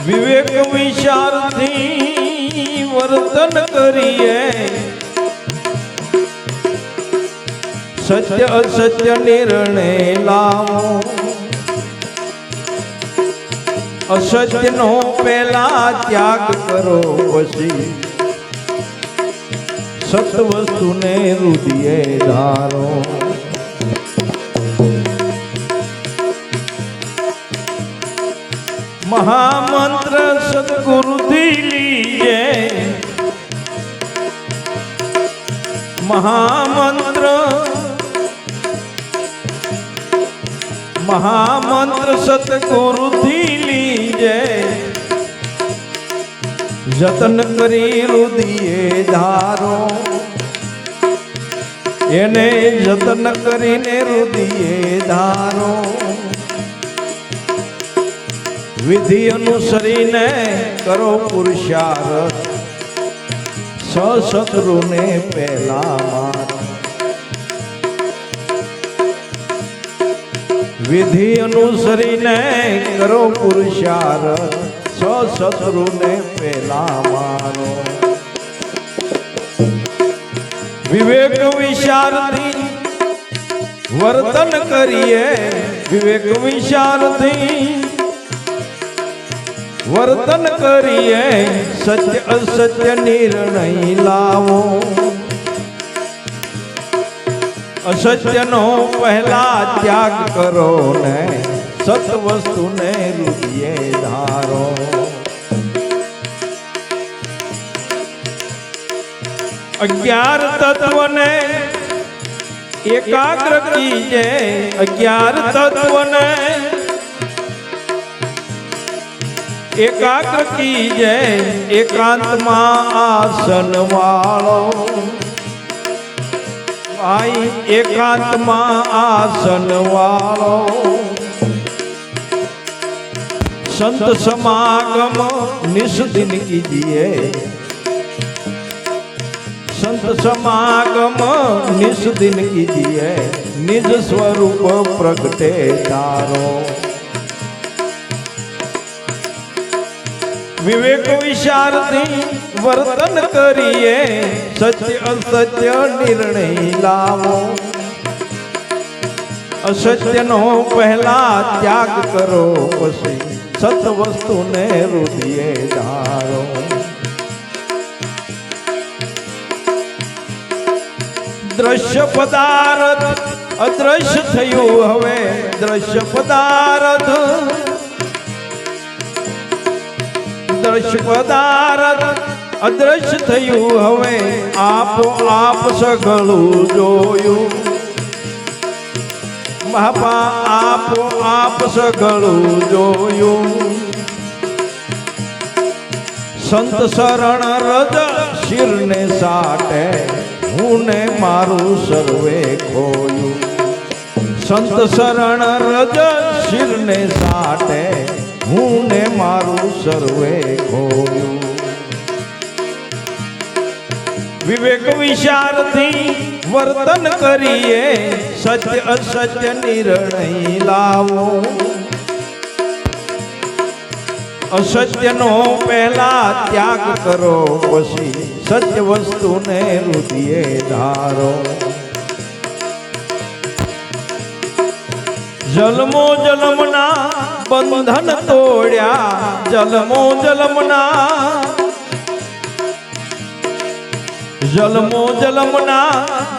વિવેક વિચારથી વર્તન કરીએ, સત્ય અસત્ય નિર્ણય લાવો, અસત્યનો પહેલા ત્યાગ કરો, પછી સત વસ્તુને હૃદયે ધારો. મહામંત્ર સદગુરુથી લીજે, મહામંત્ર સતગુરુથી લીજે, જતન કરી હૃદયે ધારો, એને જતન કરીને હૃદયે ધારો. વિધિ અનુસરીને કરો પુરુષાર્થ, સશત્રુને પહેલા માર. વિધિ અનુસરીને કરો પુરુષાર્થ, સશત્રુને પહેલા મારો. વિવેક વિચારથી વર્તન કરીએ, વિવેક વિચારથી વર્તન કરીએ, સત્ય અસત્ય નિર્ણય લાવો, અસત્યનો પહેલા ત્યાગ કરો ને સત વસ્તુને હૃદયે ધારો. અગિયાર તત્વને એકાગ્ર કીજે, અગિયાર તત્વને એકાગ્ર કીજે, એકાંતમાં આસન વાળો. ભાઈ એકાંતમાં આસન વાળો, સંત સમાગમ નિષદિન કીજીએ, સંત સમાગમ નિષદિન કીજીએ, નિજ સ્વરૂપ પ્રગટે તારો. વિવેક વિચારથી વર્તન કરીએ, સત્ય અસત્ય નિર્ણય લાવો, અસત્યનો પહેલા ત્યાગ કરો, પછી સત વસ્તુને હૃદયે ધારો. દ્રશ્ય પદાર્થ અદ્રશ્ય થયું, હવે દ્રશ્ય પદાર્થ, દ્રશ્ય પદાર્થ અદ્રશ્ય થયું, હવે આપો આપ સઘળું જોયું. બાપા આપો આપ સઘળું જોયું. સંત શરણ રજ શિરને સાટે, હું ને મારું સર્વે ખોયું. સંત શરણ રજ શિરને સાટે, હું ને મારું સર્વે ખોયું. વિવેક વિચારથી વર્તન કરીએ, સત્ય અસત્ય નિર્ણય લાવો, અસત્યનો પહેલા ત્યાગ કરો, પછી સત્ય વસ્તુને હૃદયે ધારો. જલમો જલમના બંધન તોડ્યા, જલમો જલમના, જલમો જલમના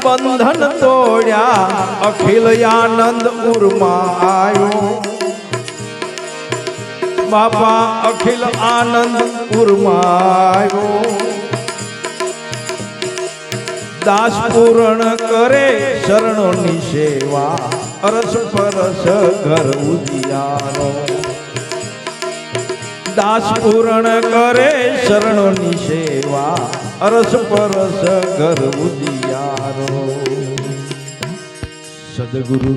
બંધન તોડ્યા, અખિલ આનંદ ઉરમાં આવ્યો. બાપા અખિલ આનંદ ઉરમાં આવ્યો. દાસ પૂરણ કરે શરણોની સેવા, અરસ પરસ ઘર ઉજિયારો. દાસ પૂરણ કરે શરણોની સેવા, અરસ પરસ ઘર ઉજિયારો. સદગુરુ